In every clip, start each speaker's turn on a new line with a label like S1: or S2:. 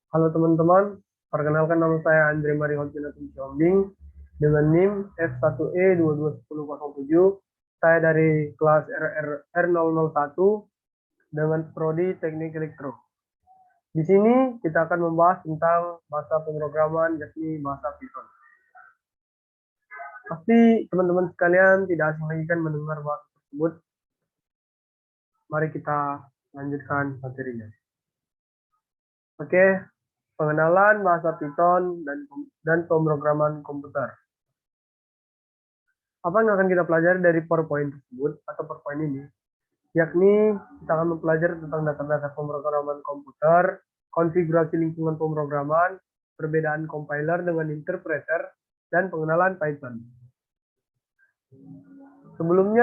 S1: Halo teman-teman, perkenalkan nama saya Andre Marion Siombing dengan NIM F1E221007. Saya dari kelas R001 dengan prodi Teknik Elektro. Di sini kita akan membahas tentang bahasa pemrograman yakni bahasa Python. Pasti teman-teman sekalian tidak asing lagi kan mendengar bahasa tersebut. Mari kita lanjutkan materinya. Oke, pengenalan bahasa Python dan pemrograman komputer. Apa yang akan kita pelajari dari PowerPoint tersebut atau PowerPoint ini? Yakni kita akan mempelajari tentang dasar-dasar pemrograman komputer, konfigurasi lingkungan pemrograman, perbedaan compiler dengan interpreter, dan pengenalan Python. Sebelum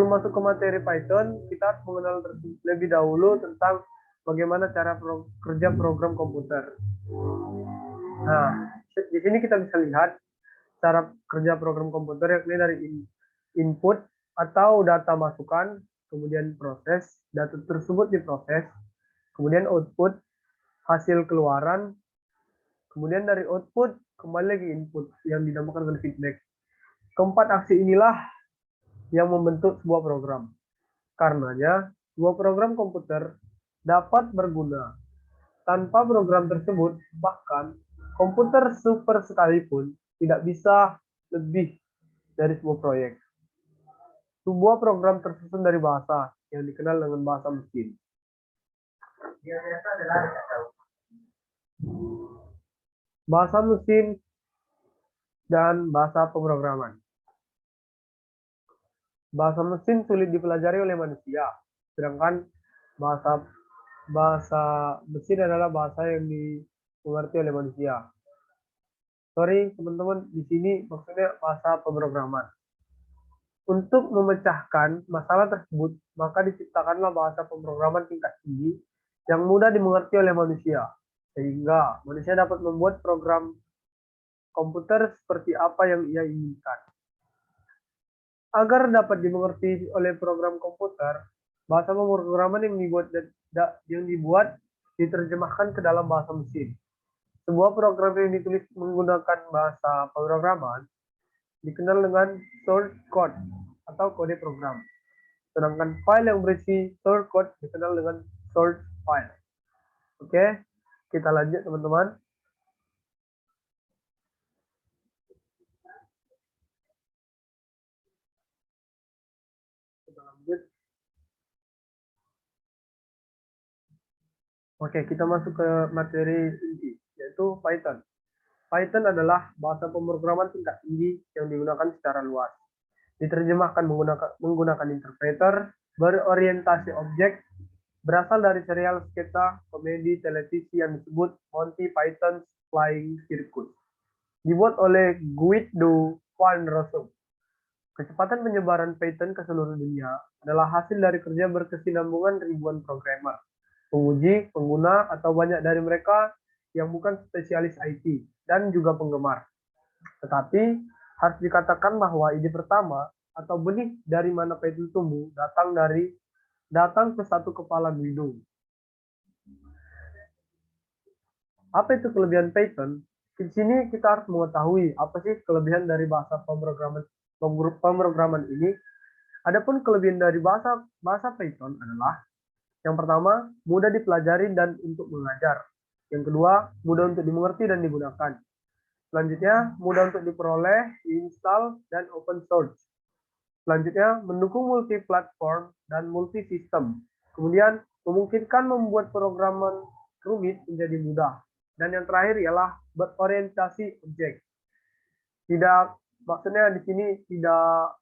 S1: masuk ke materi Python, kita harus mengenal lebih dahulu tentang bagaimana cara kerja program komputer. Nah, di sini kita bisa lihat cara kerja program komputer yakni dari input atau data masukan, kemudian proses, data tersebut diproses, kemudian output, hasil keluaran, kemudian dari output kembali lagi input yang dinamakan dengan feedback. Keempat aksi inilah yang membentuk sebuah program. Karenanya, sebuah program komputer dapat berguna. Tanpa program tersebut, bahkan komputer super sekalipun tidak bisa lebih dari sebuah proyek. Sebuah program tersusun dari bahasa yang dikenal dengan bahasa mesin. Bahasa mesin dan bahasa pemrograman. Bahasa mesin sulit dipelajari oleh manusia, sedangkan bahasa mesin adalah bahasa yang dimengerti oleh manusia. Sorry teman-teman, di sini maksudnya bahasa pemrograman. Untuk memecahkan masalah tersebut, maka diciptakanlah bahasa pemrograman tingkat tinggi yang mudah dimengerti oleh manusia, sehingga manusia dapat membuat program komputer seperti apa yang ia inginkan. Agar dapat dimengerti oleh program komputer, bahasa pemrograman yang dibuat diterjemahkan ke dalam bahasa mesin. Sebuah program yang ditulis menggunakan bahasa pemrograman dikenal dengan source code atau kode program. Sedangkan file yang berisi source code dikenal dengan source file. Oke, kita lanjut teman-teman. Kita lanjut. Oke, kita masuk ke materi inti, yaitu Python. Python adalah bahasa pemrograman tingkat tinggi yang digunakan secara luas. Diterjemahkan menggunakan interpreter, berorientasi objek, berasal dari serial sketsa komedi televisi yang disebut Monty Python's Flying Circus. Dibuat oleh Guido van Rossum. Kecepatan penyebaran Python ke seluruh dunia adalah hasil dari kerja berkesinambungan ribuan programmer, penguji, pengguna, atau banyak dari mereka yang bukan spesialis IT, dan juga penggemar. Tetapi, harus dikatakan bahwa ide pertama atau benih dari mana Python tumbuh datang ke satu kepala Guido. Apa itu kelebihan Python? Di sini kita harus mengetahui apa sih kelebihan dari bahasa pemrograman ini. Adapun kelebihan dari bahasa Python adalah yang pertama, mudah dipelajari dan untuk mengajar. Yang kedua, mudah untuk dimengerti dan digunakan. Selanjutnya, mudah untuk diperoleh, diinstal, dan open source. Selanjutnya, mendukung multi-platform dan multi-sistem. Kemudian, memungkinkan membuat programan rumit menjadi mudah. Dan yang terakhir ialah berorientasi objek. Maksudnya di sini tidak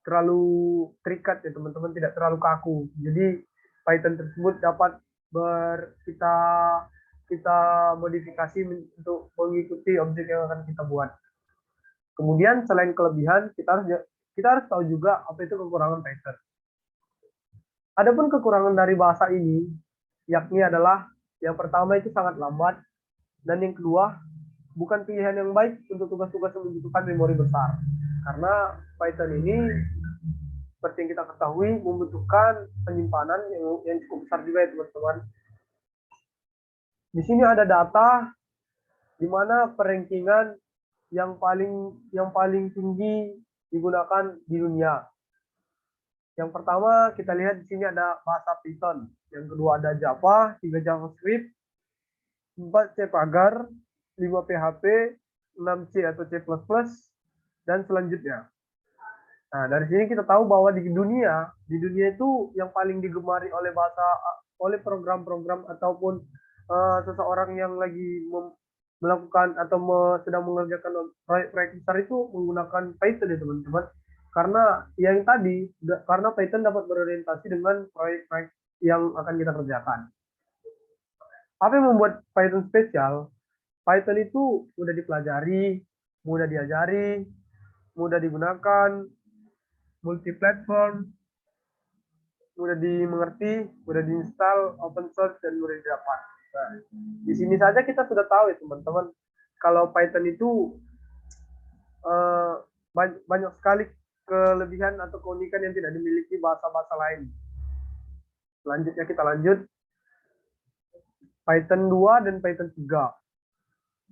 S1: terlalu terikat ya teman-teman, tidak terlalu kaku. Jadi Python tersebut dapat kita modifikasi untuk mengikuti objek yang akan kita buat. Kemudian selain kelebihan, kita harus tahu juga apa itu kekurangan Python. Adapun kekurangan dari bahasa ini, yakni adalah yang pertama itu sangat lambat, dan yang kedua bukan pilihan yang baik untuk tugas-tugas yang membutuhkan memori besar. Karena Python ini seperti yang kita ketahui membutuhkan penyimpanan yang cukup besar juga ya teman-teman. Di sini ada data di mana perankingan yang paling tinggi digunakan di dunia. Yang pertama kita lihat di sini ada bahasa Python, yang kedua ada Java, 3 JavaScript, 4 C Pagar, 5 PHP, 6 C atau C++, dan selanjutnya. Nah, dari sini kita tahu bahwa di dunia itu yang paling digemari oleh program-program ataupun seseorang yang lagi melakukan atau sedang mengerjakan proyek besar itu menggunakan Python ya teman-teman. Karena yang tadi, karena Python dapat berorientasi dengan proyek-proyek yang akan kita kerjakan. Apa yang membuat Python spesial? Python itu mudah dipelajari, mudah diajari, mudah digunakan, multi-platform, mudah dimengerti, mudah diinstal, open source, dan mudah didapat. Nah, di sini saja kita sudah tahu ya teman-teman, kalau Python itu banyak sekali kelebihan atau keunikan yang tidak dimiliki bahasa-bahasa lain. Selanjutnya kita lanjut, Python 2 dan Python 3.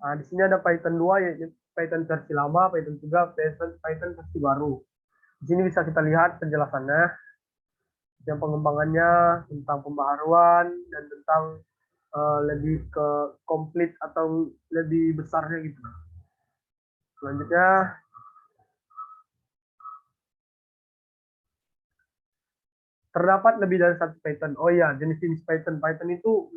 S1: Nah, di sini ada Python 2 yaitu Python versi lama, Python 3, Python versi baru. Di sini bisa kita lihat penjelasannya, yang pengembangannya, tentang pembaharuan, dan tentang lebih ke komplit atau lebih besarnya gitu. Selanjutnya, terdapat lebih dari satu Python. Oh iya, jenis-jenis Python. Python itu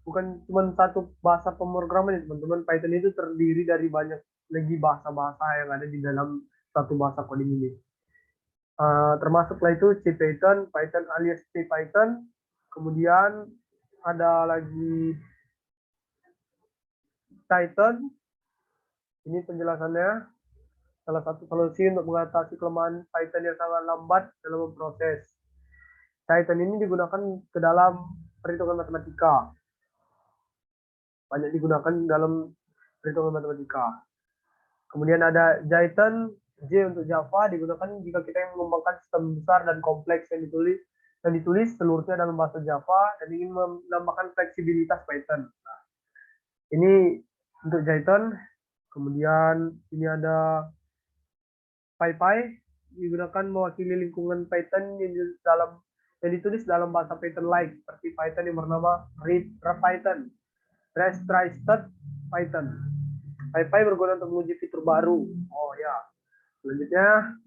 S1: bukan cuma satu bahasa pemrograman ya teman-teman. Python itu terdiri dari banyak lagi bahasa-bahasa yang ada di dalam satu bahasa coding ini. Termasuklah itu CPython, Python alias CPython, kemudian ada lagi Python. Ini penjelasannya, salah satu solusi untuk mengatasi kelemahan Python yang sangat lambat dalam memproses. Python ini digunakan ke dalam perhitungan matematika, banyak digunakan dalam perhitungan matematika. Kemudian ada Jython, J untuk Java, digunakan jika kita yang mengembangkan sistem besar dan kompleks yang ditulis seluruhnya dalam bahasa Java dan ingin menambahkan fleksibilitas Python. Nah, ini untuk Jython. Kemudian ini ada PyPy, digunakan mewakili lingkungan Python yang ditulis dalam bahasa Python-like seperti Python yang bernama ReadPython, Restricted Python. PyPy berguna untuk menguji fitur baru. Oh ya. Selanjutnya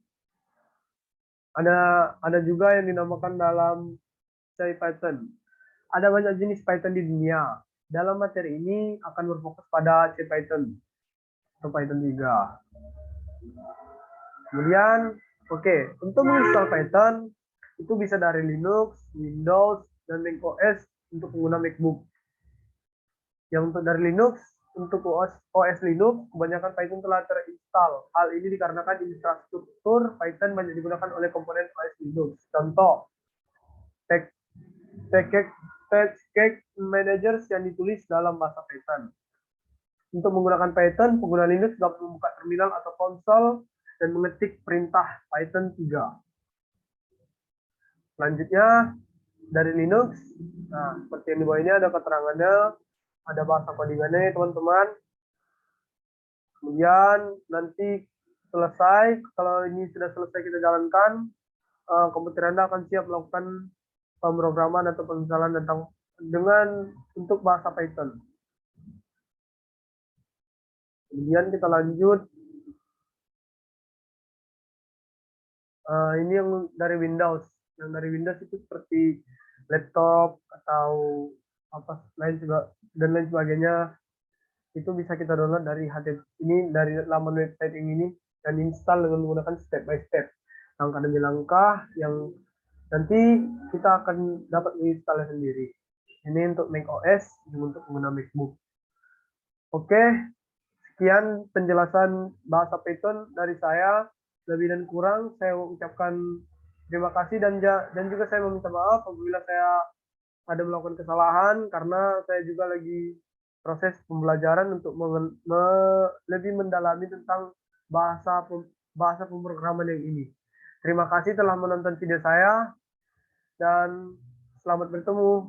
S1: ada juga yang dinamakan dalam CPython. Ada banyak jenis Python di dunia. Dalam materi ini akan berfokus pada CPython atau Python 3. Kemudian, untuk menginstal Python itu bisa dari Linux, Windows, dan macOS untuk pengguna MacBook. Yang untuk dari Linux, untuk OS Linux, kebanyakan Python telah terinstall. Hal ini dikarenakan infrastruktur Python banyak digunakan oleh komponen OS Linux. Contoh, Package Managers yang ditulis dalam bahasa Python. Untuk menggunakan Python, pengguna Linux dapat membuka terminal atau konsol dan mengetik perintah Python 3. Selanjutnya, dari Linux, nah, seperti yang di bawah ini ada keterangannya, ada bahasa codingannya teman-teman. Kemudian nanti selesai, kalau ini sudah selesai kita jalankan, komputer Anda akan siap melakukan pemrograman atau penginstalan untuk bahasa Python. Kemudian kita lanjut. Ini yang dari Windows. Yang dari Windows itu seperti laptop atau apa lain juga dan lain sebagainya. Itu bisa kita download dari ini dari laman website ini dan install dengan menggunakan step by step, langkah demi langkah yang nanti kita akan dapat menginstalnya sendiri. Ini untuk macOS, untuk pengguna MacBook. Oke, sekian penjelasan bahasa Python dari saya. Lebih dan kurang saya ucapkan terima kasih dan juga saya meminta maaf apabila saya ada melakukan kesalahan karena saya juga lagi proses pembelajaran untuk lebih mendalami tentang bahasa pemrograman yang ini. Terima kasih telah menonton video saya dan selamat bertemu.